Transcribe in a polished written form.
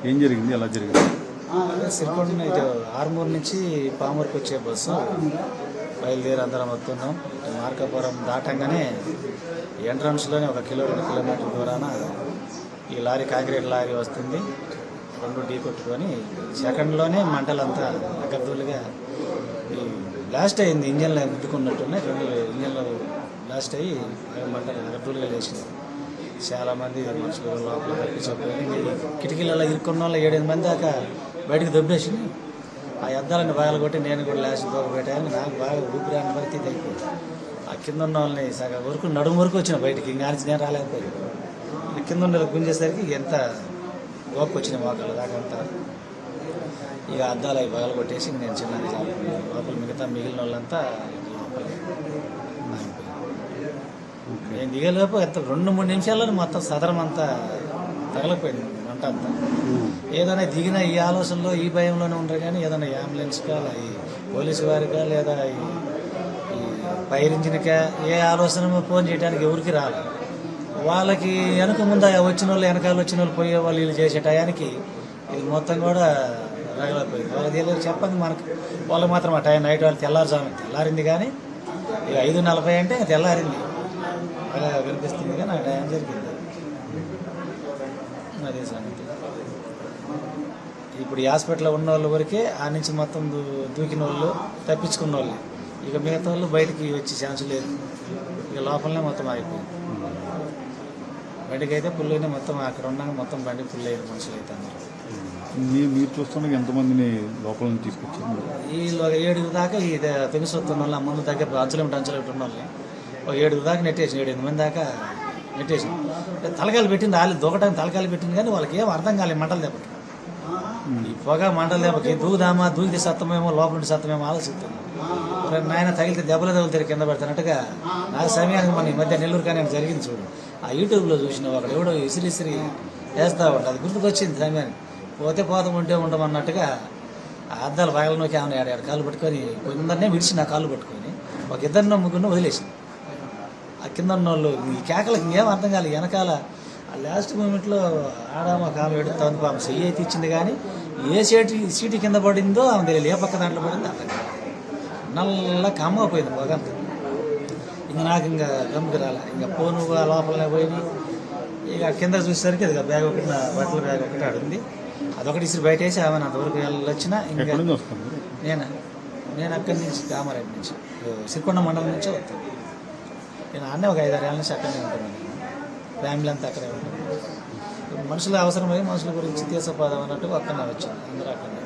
ఏం జరిగింది, ఎలా జరిగింది? సిరికొండ ఇది ఆర్మూర్ నుంచి పామూరుకి వచ్చే బస్సు బయలుదేరి అందరం వస్తున్నాం. మార్కాపురం దాటంగానే ఎంట్రన్స్లోనే 1 కిలోమీటర్ దూరాన ఈ లారీ కాంక్రీట్ లారీ వస్తుంది. 2 ఢీ కొట్టుకొని సెకండ్లోనే మంటలంతా అగర్దులుగా ఈ బ్లాస్ట్ అయింది. ఇంజన్లో గుద్దుకున్నట్టున్నాయి. 2 ఇంజన్లు బ్లాస్ట్ అయ్యి మంటలు అగర్దులుగా లేచినాయి. చాలామంది మనుషులు లోపల తప్పించిపోయి కిటికీలలో ఇరుక్కున్న వాళ్ళు 7-8 మంది దాకా బయటకు దొబ్బేసింది. ఆ అద్దాలను బాగా కొట్టి నేను కూడా లాస్ట్ దూరపెట్టాను. నాకు బాగా ఊపిరాని పరిస్థితి అయిపోయింది. ఆ కింద ఉన్న వాళ్ళని సగం వరకు నడుము వరకు వచ్చిన బయటికి ఇంకా నేను రాలేకపోయింది. కింద ఉన్న గుంజేసరికి ఎంత గోపు వచ్చిన మోకాళ్ళ దాకా అంతా ఇక అద్దాలు అవి బాగా కొట్టేసి నేను చిన్నది లోపల మిగతా మిగిలిన వాళ్ళంతా లోపల నేను దిగేలోపు ఎంత 2-3 నిమిషాల్లో మొత్తం సదరం అంతా తగలిపోయింది మంట అంతా. ఏదైనా దిగిన ఈ ఆలోచనలో ఈ భయంలోనే ఉండరు కానీ ఏదైనా అంబులెన్స్కా ఈ పోలీసు వారికా లేదా ఈ ఫైర్ ఇంజిన్కా ఏ ఆలోచన ఫోన్ చేయడానికి ఎవరికి రాలేదు. వాళ్ళకి వెనక ముందు వచ్చిన వాళ్ళు వెనకాల వచ్చిన వాళ్ళు పోయే వాళ్ళు వీళ్ళు చేసే టయానికి ఇది మొత్తం కూడా రగలపోయింది. వాళ్ళకి తెలియదు చెప్పండి మనకి. వాళ్ళకి మాత్రం ఆ టైం నైట్ వాళ్ళు తెల్లారింది కానీ ఇక 5:40 అంటే తెల్లారింది అలా వినిపిస్తుంది కానీ ఆ టైం జరిగింది. అదే సంగతి. ఇప్పుడు ఈ హాస్పిటల్లో ఉన్న వాళ్ళ వరకే ఆ నుంచి మొత్తం దూకిన వాళ్ళు తప్పించుకున్న వాళ్ళు. ఇక మిగతా వాళ్ళు బయటికి వచ్చే ఛాన్స్ లేదు. ఇక లోపలనే మొత్తం ఆగిపోయింది. బయటకు అయితే ఫుల్ అయినా మొత్తం అక్కడ ఉన్నాక మొత్తం బండి ఫుల్ అయిన మనుషులు అయితే అందరూ. మీరు చూస్తున్నా ఎంతమందిని లోపల నుంచి తీసుకొచ్చారు? వీళ్ళు 7 దాకా ఈ తెలుసొస్తున్న వాళ్ళు ఆ ముందు దగ్గర అంచులు ఉన్న వాళ్ళని 7 దాకా నెట్టేసి 7-8 మంది దాకా నెట్టేసి తలకాయలు పెట్టింది. వాళ్ళు దూకడానికి తలకాయలు పెట్టింది కానీ వాళ్ళకి ఏం అర్థం కాలేదు. మంటలు దెబ్బకి ఈ పొగ మంటలు దెబ్బకి దూకితే సత్తమేమో లోపల నుండి సత్తమేమో ఆలోచిస్తుంది. నాయన తగిలితే దెబ్బలు తగులుతారు కింద పెడతానట్టుగా నాకు సమయానికి మన ఈ మధ్య నెల్లూరు కానీ జరిగింది చూడు. ఆ యూట్యూబ్లో చూసినావు అక్కడ ఎవడో ఇసిరి వేస్తూ ఉంటాడు. అది గుర్తుకొచ్చింది సమయానికి. పోతే పోతాం ఉంటే ఉండమన్నట్టుగా ఆ అద్దాలు పగలనోకి ఆమె 7 కాళ్ళు పట్టుకొని కొందరినే విడిచి నా కాళ్ళు పట్టుకొని 2-3 వదిలేసి ఆ కింద ఉన్న వాళ్ళు ఈ కేకలకు ఇంకేం అర్థం కాలేదు. వెనకాల ఆ లాస్ట్ మూమెంట్లో ఆడామ కాలు పెడుతూ ఉంది. ఆమె చెయ్యి అయితే ఇచ్చింది కానీ ఏ సీటు కింద పడిందో ఆమె తెలియదు. ఏ పక్క దాంట్లో పడిందో అర్థం కాదు. నల్ల కమ్మపోయింది పొగంత. ఇంకా నాకు ఇంకా గమ్ముకి రాలే. ఇంకా ఫోను లోపలనే పోయింది. ఇక కింద చూసేసరికి అది బ్యాగ్ ఒకటి నా బట్టల బ్యాగ్ ఒకటి ఆడుంది. అదొకటి ఇసురు బయట వేసి ఆమె అంతవరకు వెళ్ళొచ్చినా ఇంకా నేను అక్కడి నుంచి కామారెడ్డి నుంచి సిరికొండ మండలం నుంచే వస్తాను. నేను అన్నీ ఒక 5-6 ఏళ్ళ నుంచి అక్కడనే ఉంటున్నాను. ఫ్యామిలీ అంతా అక్కడే ఉంటుంది. మనుషుల అవసరమై మనుషుల గురించి తీసపోదాం అన్నట్టు అక్కడనే వచ్చాను. అందరూ అక్కడనే.